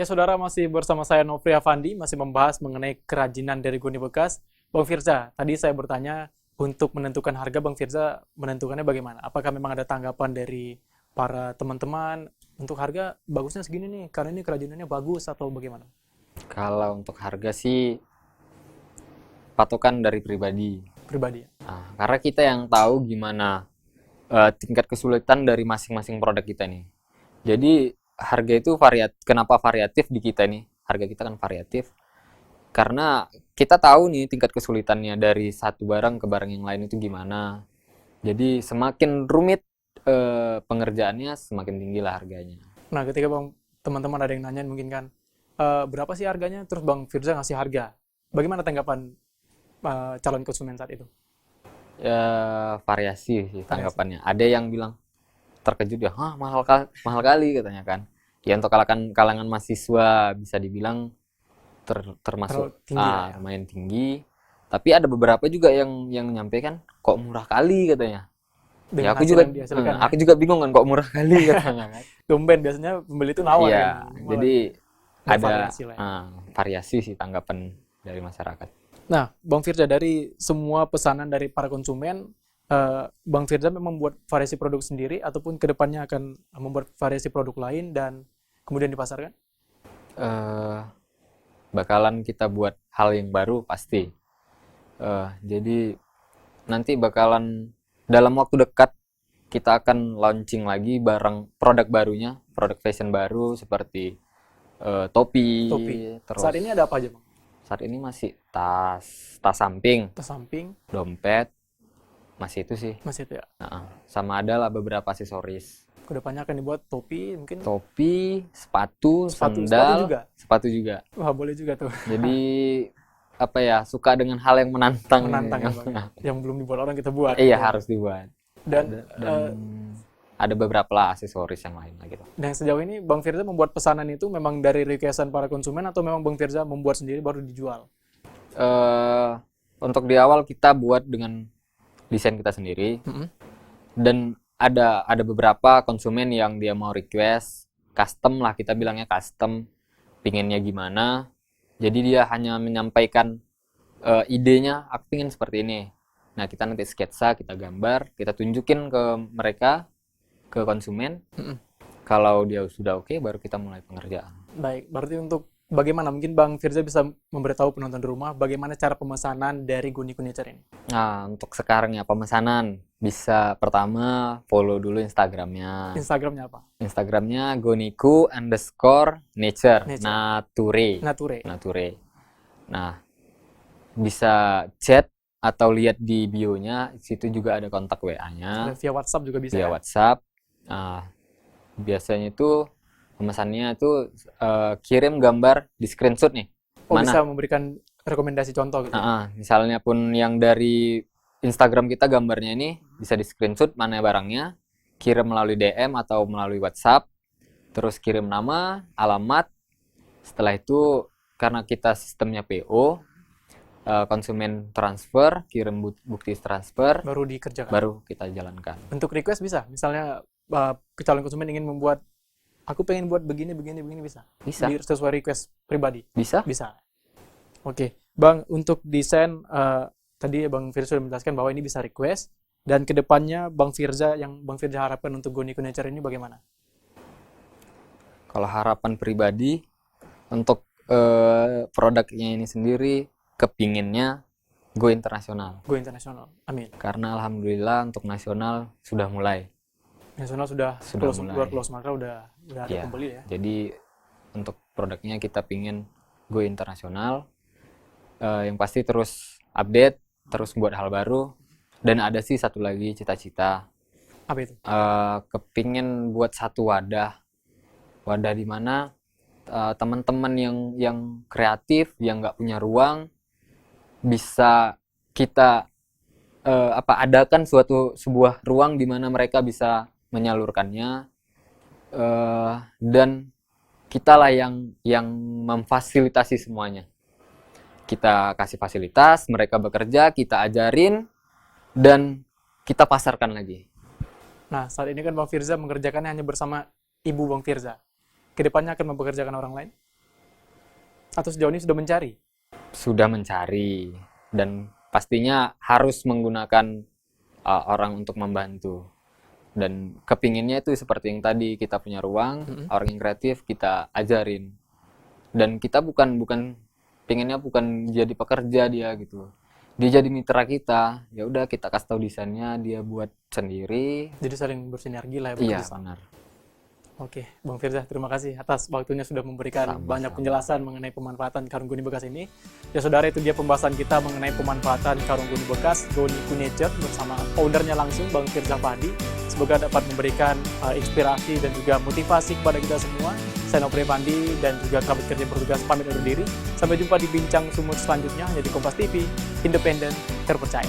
Ya saudara, masih bersama saya Nofri Afandi, masih membahas mengenai kerajinan dari goni bekas. Bang Firza, tadi saya bertanya untuk menentukan harga, Bang Firza menentukannya bagaimana? Apakah memang ada tanggapan dari para teman-teman untuk harga bagusnya segini nih, karena ini kerajinannya bagus atau bagaimana? Kalau untuk harga sih patokan dari pribadi. Pribadi ya. Nah, karena kita yang tahu gimana tingkat kesulitan dari masing-masing produk kita nih. Jadi harga itu kenapa variatif di kita nih? Harga kita kan variatif karena kita tahu nih tingkat kesulitannya dari satu barang ke barang yang lain itu gimana. Jadi semakin rumit pengerjaannya, semakin tinggi lah harganya. Nah, ketika Bang teman-teman ada yang nanyain mungkin kan, berapa sih harganya? Terus Bang Firza ngasih harga. Bagaimana tanggapan calon konsumen saat itu? Ya, variasi sih Variasi. tanggapannya. Ada yang bilang terkejut ya, "Hah, mahal kali," katanya kan. Ya untuk kalangan mahasiswa bisa dibilang Terlalu termasuk tinggi lah ya. lumayan tinggi. Tapi ada beberapa juga yang menyampaikan, "Kok murah kali," katanya. Ya Dengan hasil yang dihasilkan ya. aku juga bingung kan, kok murah kali katanya kan. Tumben biasanya pembeli itu nawar kan, Iya, ini malah jadi ada bervariasi lah ya. variasi sih tanggapan dari masyarakat. Nah, Bang Firza, dari semua pesanan dari para konsumen, Bang Firza memang membuat variasi produk sendiri ataupun kedepannya akan membuat variasi produk lain dan kemudian dipasarkan? Eh, Bakalan kita buat hal yang baru pasti. Jadi nanti bakalan dalam waktu dekat kita akan launching lagi produk barunya, produk fashion baru seperti topi, Topi. Saat terus ini ada apa aja, Bang? saat ini masih tas samping, Tas samping, dompet, masih itu sih. masih itu ya. Nah, sama ada lah beberapa aksesoris. Kedepannya akan dibuat topi, mungkin Topi, sepatu, sepatu sandal, juga. sepatu juga. Wah, boleh juga tuh. Jadi apa ya, suka dengan hal yang menantang Menantang ini. ya, Bang ya. Yang belum dibuat orang kita buat Iya, gitu ya. harus dibuat. Dan Dan ada beberapa lah aksesoris yang lain lah gitu. dan sejauh ini Bang Firza membuat pesanan itu memang dari requestan para konsumen atau memang Bang Firza membuat sendiri baru dijual? eh untuk di awal kita buat dengan desain kita sendiri, Mm-mm. dan ada beberapa konsumen yang dia mau request custom lah, kita bilangnya custom, pinginnya gimana. Jadi dia hanya menyampaikan idenya, aku pingin seperti ini. Nah, kita nanti sketsa, kita gambar, kita tunjukin ke mereka, ke konsumen. Mm-mm. Kalau dia sudah oke, baru kita mulai pengerjaan. Baik, berarti untuk bagaimana mungkin Bang Firza bisa memberitahu penonton di rumah bagaimana cara pemesanan dari Guni Furniture ini? Nah, untuk sekarang ya pemesanan bisa pertama follow dulu Instagramnya. Instagramnya apa? Instagramnya goniku_nature, Nature, nature, Nature. nature. Nah, bisa chat atau lihat di bio-nya, situ juga ada kontak WA-nya Via WhatsApp juga bisa via ya? WhatsApp. Nah, biasanya itu pemesannya itu kirim gambar di screenshot nih. Oh, bisa Mana? memberikan rekomendasi contoh gitu ya? Misalnya pun yang dari Instagram kita gambarnya ini bisa di screenshot mana barangnya, kirim melalui DM atau melalui WhatsApp, terus kirim nama, alamat. Setelah itu karena kita sistemnya PO, konsumen transfer, kirim bukti transfer, Baru dikerjakan. baru kita jalankan. Bentuk request bisa, misalnya calon konsumen ingin membuat, aku pengen buat begini, begini, begini, bisa? Bisa, Sesuai request pribadi? bisa. Bisa. Oke, Bang, untuk desain tadi Bang Firza sudah menjelaskan bahwa ini bisa request dan kedepannya Bang Firza harapkan untuk Goni Furniture ini bagaimana? Kalau harapan pribadi untuk produknya ini sendiri, kepinginnya go internasional. Go internasional. Amin. Karena alhamdulillah untuk nasional sudah mulai. Nasional sudah Sudah mulai. close market udah ada Ya, pembeli ya. jadi untuk produknya kita pingin go internasional. Yang pasti terus update, terus buat hal baru. Dan ada sih satu lagi cita-cita, Apa itu? kepingin buat satu wadah di mana teman-teman yang kreatif, yang nggak punya ruang, bisa kita adakan sebuah ruang di mana mereka bisa menyalurkannya, dan kitalah yang memfasilitasi semuanya. Kita kasih fasilitas, mereka bekerja, kita ajarin, dan kita pasarkan lagi. Nah, saat ini kan Bang Firza mengerjakannya hanya bersama ibu Bang Firza. Kedepannya akan mempekerjakan orang lain? Atau sejauh ini sudah mencari? Sudah mencari dan pastinya harus menggunakan orang untuk membantu. Dan kepinginnya itu seperti yang tadi, kita punya ruang, orang yang kreatif kita ajarin. Dan kita bukan pengennya bukan jadi pekerja dia gitu. Dia jadi mitra kita. Ya udah kita kasih tahu desainnya, dia buat sendiri. Jadi saling bersinergi lah ya. Iya, bekerja sama. benar. Oke, Bang Firza, terima kasih atas waktunya sudah memberikan Sama-sama. banyak penjelasan mengenai pemanfaatan karung guni bekas ini. Ya saudara, itu dia pembahasan kita mengenai pemanfaatan karung guni bekas Goni Nature bersama ownernya langsung Bang Firza Fandi. Semoga dapat memberikan inspirasi dan juga motivasi kepada kita semua. Saya Nofri Fandi dan juga kerabat kerja bertugas pamit undur diri. Sampai jumpa di bincang sumut selanjutnya hanya di Kompas TV, independen, terpercaya.